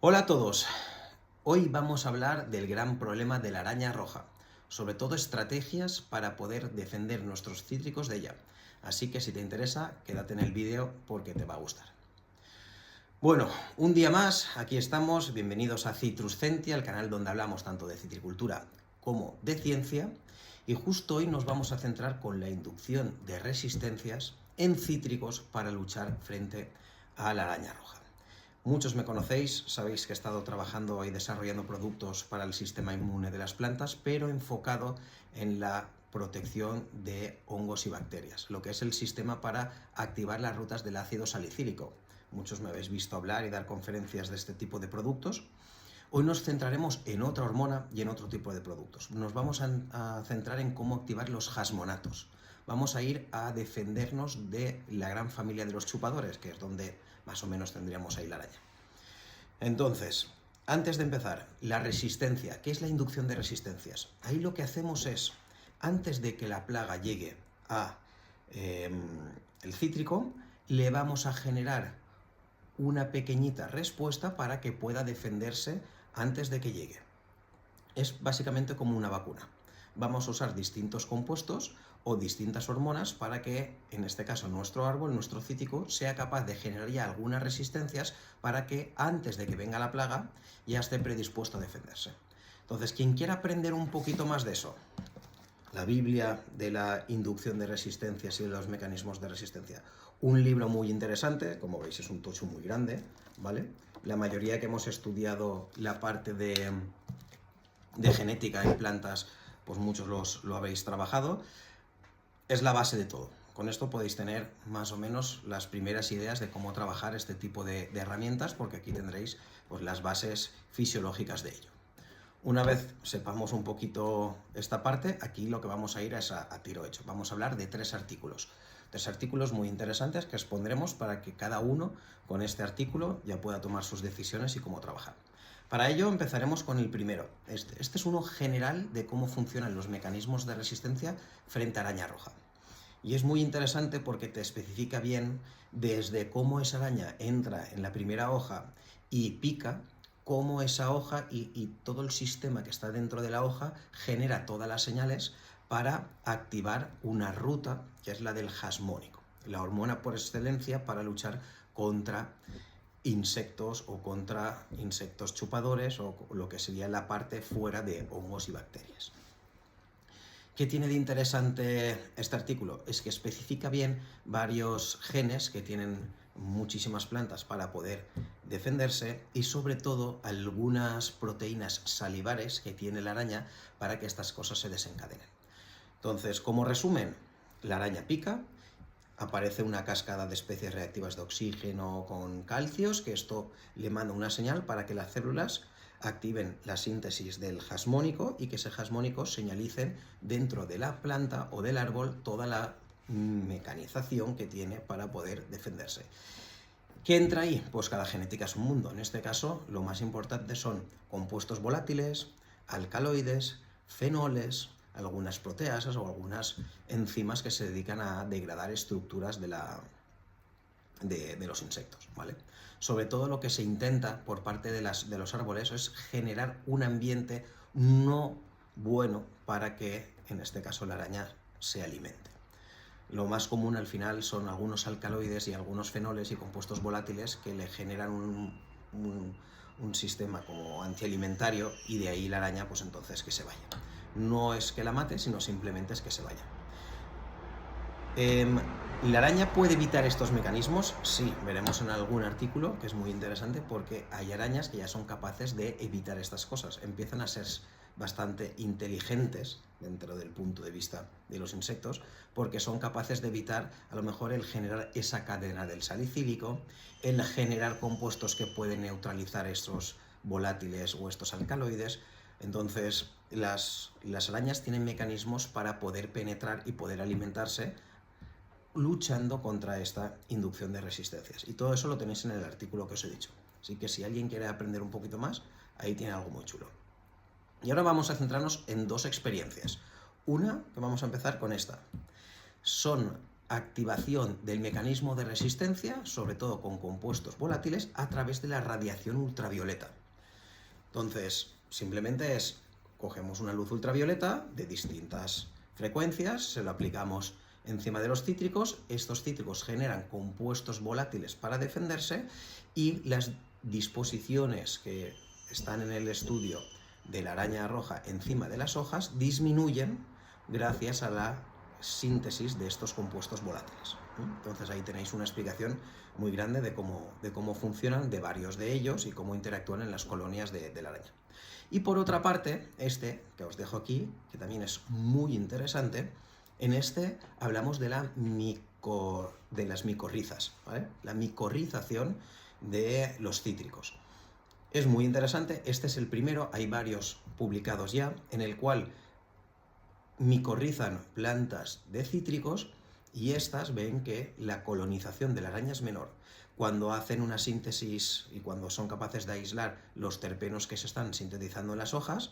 Hola a todos. Hoy vamos a hablar del gran problema de la araña roja, sobre todo estrategias para poder defender nuestros cítricos de ella. Así que si te interesa, quédate en el vídeo porque te va a gustar. Bueno, un día más, aquí estamos, bienvenidos a Citruscentia, el canal donde hablamos tanto de citricultura como de ciencia, y justo hoy nos vamos a centrar con la inducción de resistencias en cítricos para luchar frente a la araña roja. Muchos me conocéis, sabéis que he estado trabajando y desarrollando productos para el sistema inmune de las plantas, pero enfocado en la protección de hongos y bacterias, lo que es el sistema para activar las rutas del ácido salicílico. Muchos me habéis visto hablar y dar conferencias de este tipo de productos. Hoy nos centraremos en otra hormona y en otro tipo de productos. Nos vamos a centrar en cómo activar los jasmonatos. Vamos a ir a defendernos de la gran familia de los chupadores, que es donde más o menos tendríamos ahí la araña. Entonces, antes de empezar, la resistencia. ¿Qué es la inducción de resistencias? Ahí lo que hacemos es, antes de que la plaga llegue a el cítrico, le vamos a generar una pequeñita respuesta para que pueda defenderse antes de que llegue. Es básicamente como una vacuna. Vamos a usar distintos compuestos o distintas hormonas para que, en este caso, nuestro árbol, nuestro cítrico, sea capaz de generar ya algunas resistencias para que antes de que venga la plaga ya esté predispuesto a defenderse. Entonces, quien quiera aprender un poquito más de eso, la Biblia de la inducción de resistencias y de los mecanismos de resistencia. Un libro muy interesante, como veis es un tocho muy grande, ¿vale? La mayoría que hemos estudiado la parte de genética en plantas, pues muchos lo habéis trabajado. Es la base de todo. Con esto podéis tener más o menos las primeras ideas de cómo trabajar este tipo de herramientas, porque aquí tendréis pues, las bases fisiológicas de ello. Una vez sepamos un poquito esta parte, aquí lo que vamos a ir es a tiro hecho. Vamos a hablar de tres artículos muy interesantes que expondremos para que cada uno con este artículo ya pueda tomar sus decisiones y cómo trabajar. Para ello empezaremos con el primero. Este es uno general de cómo funcionan los mecanismos de resistencia frente a araña roja. Y es muy interesante porque te especifica bien desde cómo esa araña entra en la primera hoja y pica, cómo esa hoja y todo el sistema que está dentro de la hoja genera todas las señales para activar una ruta que es la del jasmónico, la hormona por excelencia para luchar contra insectos o contra insectos chupadores o lo que sería la parte fuera de hongos y bacterias. ¿Qué tiene de interesante este artículo? Es que especifica bien varios genes que tienen muchísimas plantas para poder defenderse y sobre todo algunas proteínas salivares que tiene la araña para que estas cosas se desencadenen. Entonces, como resumen, la araña pica, aparece una cascada de especies reactivas de oxígeno con calcios, que esto le manda una señal para que las células activen la síntesis del jasmónico y que ese jasmónico señalice dentro de la planta o del árbol toda la mecanización que tiene para poder defenderse. ¿Qué entra ahí? Pues cada genética es un mundo. En este caso, lo más importante son compuestos volátiles, alcaloides, fenoles, algunas proteasas o algunas enzimas que se dedican a degradar estructuras de los insectos, ¿vale? Sobre todo lo que se intenta por parte de los árboles es generar un ambiente no bueno para que, en este caso, la araña se alimente. Lo más común al final son algunos alcaloides y algunos fenoles y compuestos volátiles que le generan un sistema como antialimentario y de ahí la araña, pues entonces que se vaya. No es que la mate, sino simplemente es que se vaya. ¿La araña puede evitar estos mecanismos? Sí, veremos en algún artículo que es muy interesante porque hay arañas que ya son capaces de evitar estas cosas. Empiezan a ser bastante inteligentes dentro del punto de vista de los insectos porque son capaces de evitar a lo mejor el generar esa cadena del salicílico, el generar compuestos que pueden neutralizar estos volátiles o estos alcaloides. Entonces las arañas tienen mecanismos para poder penetrar y poder alimentarse luchando contra esta inducción de resistencias. Y todo eso lo tenéis en el artículo que os he dicho. Así que si alguien quiere aprender un poquito más, ahí tiene algo muy chulo. Y ahora vamos a centrarnos en dos experiencias. Una, que vamos a empezar con esta. Son activación del mecanismo de resistencia, sobre todo con compuestos volátiles, a través de la radiación ultravioleta. Entonces, simplemente cogemos una luz ultravioleta de distintas frecuencias, se lo aplicamos encima de los cítricos, estos cítricos generan compuestos volátiles para defenderse y las disposiciones que están en el estudio de la araña roja encima de las hojas disminuyen gracias a la síntesis de estos compuestos volátiles. Entonces ahí tenéis una explicación muy grande de cómo funcionan de varios de ellos y cómo interactúan en las colonias de la araña. Y por otra parte, que os dejo aquí, que también es muy interesante, en hablamos de las micorrizas, ¿vale? La micorrización de los cítricos. Es muy interesante, este es el primero, hay varios publicados ya, en el cual micorrizan plantas de cítricos y estas ven que la colonización de la araña es menor. Cuando hacen una síntesis y cuando son capaces de aislar los terpenos que se están sintetizando en las hojas,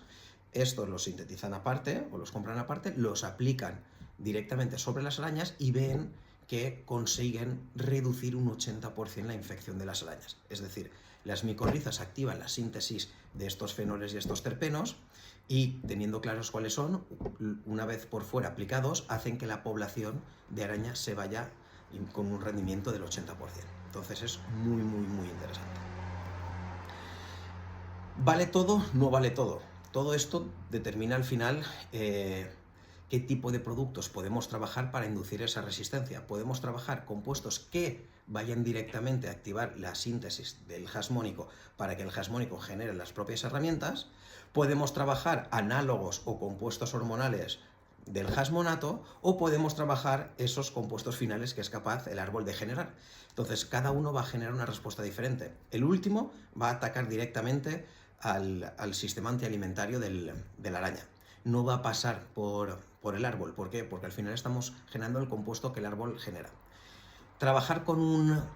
estos los sintetizan aparte o los compran aparte, los aplican directamente sobre las arañas y ven que consiguen reducir un 80% la infección de las arañas. Es decir, las micorrizas activan la síntesis de estos fenoles y estos terpenos y, teniendo claros cuáles son, una vez por fuera aplicados, hacen que la población de arañas se vaya con un rendimiento del 80%. Entonces es muy, muy, muy interesante. ¿Vale todo? No vale todo. Todo esto determina al final qué tipo de productos podemos trabajar para inducir esa resistencia. Podemos trabajar compuestos que vayan directamente a activar la síntesis del jasmónico para que el jasmónico genere las propias herramientas. Podemos trabajar análogos o compuestos hormonales del jasmonato, o podemos trabajar esos compuestos finales que es capaz el árbol de generar. Entonces, cada uno va a generar una respuesta diferente. El último va a atacar directamente al sistema antialimentario de la araña. No va a pasar por el árbol. ¿Por qué? Porque al final estamos generando el compuesto que el árbol genera. Trabajar con una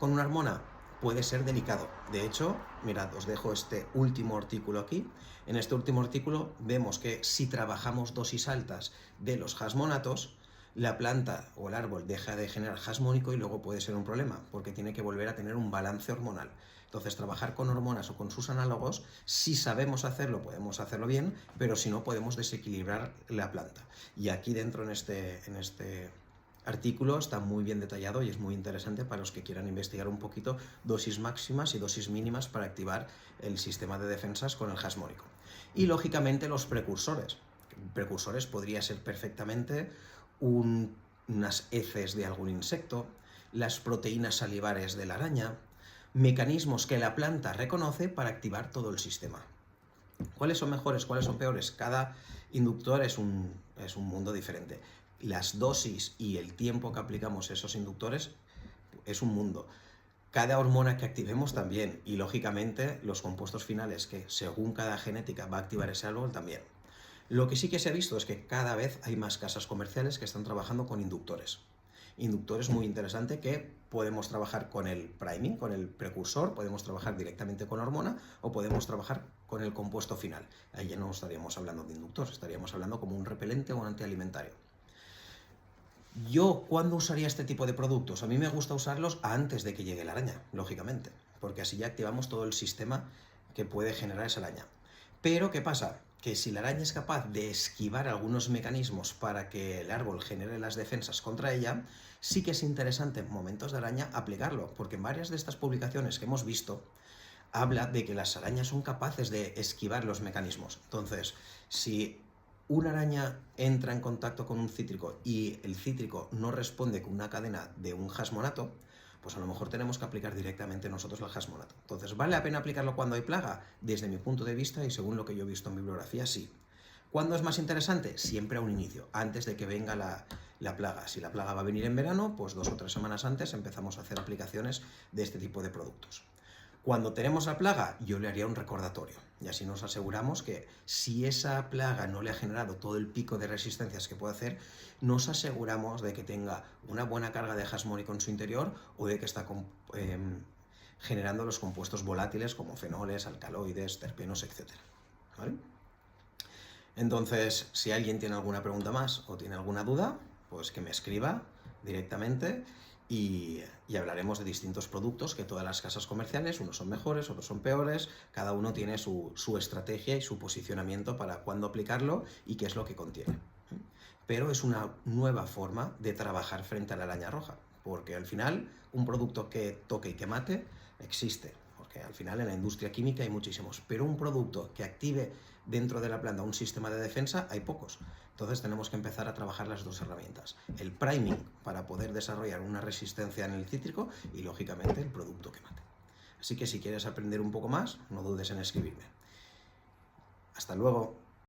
hormona puede ser delicado. De hecho, mirad, os dejo este último artículo aquí. En este último artículo vemos que si trabajamos dosis altas de los jasmonatos, la planta o el árbol deja de generar jasmónico y luego puede ser un problema, porque tiene que volver a tener un balance hormonal. Entonces, trabajar con hormonas o con sus análogos, si sabemos hacerlo, podemos hacerlo bien, pero si no, podemos desequilibrar la planta. Y aquí dentro en este artículo está muy bien detallado y es muy interesante para los que quieran investigar un poquito dosis máximas y dosis mínimas para activar el sistema de defensas con el jasmónico. Y lógicamente los precursores. Precursores podría ser perfectamente unas heces de algún insecto, las proteínas salivares de la araña, mecanismos que la planta reconoce para activar todo el sistema. ¿Cuáles son mejores? ¿Cuáles son peores? Cada inductor es un mundo diferente. Las dosis y el tiempo que aplicamos esos inductores es un mundo. Cada hormona que activemos también, y lógicamente los compuestos finales que según cada genética va a activar ese árbol también. Lo que sí que se ha visto es que cada vez hay más casas comerciales que están trabajando con inductores. Inductores muy interesante que podemos trabajar con el priming, con el precursor, podemos trabajar directamente con la hormona o podemos trabajar con el compuesto final. Ahí ya no estaríamos hablando de inductor, estaríamos hablando como un repelente o un antialimentario. ¿Yo cuándo usaría este tipo de productos? A mí me gusta usarlos antes de que llegue la araña, lógicamente, porque así ya activamos todo el sistema que puede generar esa araña. Pero, ¿qué pasa? Que si la araña es capaz de esquivar algunos mecanismos para que el árbol genere las defensas contra ella, sí que es interesante en momentos de araña aplicarlo, porque en varias de estas publicaciones que hemos visto, habla de que las arañas son capaces de esquivar los mecanismos. Entonces, si una araña entra en contacto con un cítrico y el cítrico no responde con una cadena de un jasmonato, pues a lo mejor tenemos que aplicar directamente nosotros el jasmonato. Entonces, ¿vale la pena aplicarlo cuando hay plaga? Desde mi punto de vista y según lo que yo he visto en bibliografía, sí. ¿Cuándo es más interesante? Siempre a un inicio, antes de que venga la plaga. Si la plaga va a venir en verano, pues 2 o 3 semanas antes empezamos a hacer aplicaciones de este tipo de productos. Cuando tenemos la plaga, yo le haría un recordatorio. Y así nos aseguramos que si esa plaga no le ha generado todo el pico de resistencias que puede hacer, nos aseguramos de que tenga una buena carga de jasmónico en su interior o de que está generando los compuestos volátiles como fenoles, alcaloides, terpenos, etc. ¿Vale? Entonces, si alguien tiene alguna pregunta más o tiene alguna duda, pues que me escriba directamente y hablaremos de distintos productos que todas las casas comerciales, unos son mejores, otros son peores, cada uno tiene su estrategia y su posicionamiento para cuándo aplicarlo y qué es lo que contiene. Pero es una nueva forma de trabajar frente a la araña roja, porque al final un producto que toque y que mate existe, porque al final en la industria química hay muchísimos, pero un producto que active dentro de la planta un sistema de defensa hay pocos. Entonces tenemos que empezar a trabajar las dos herramientas, el priming para poder desarrollar una resistencia en el cítrico y lógicamente el producto que mate. Así que si quieres aprender un poco más, no dudes en escribirme. Hasta luego.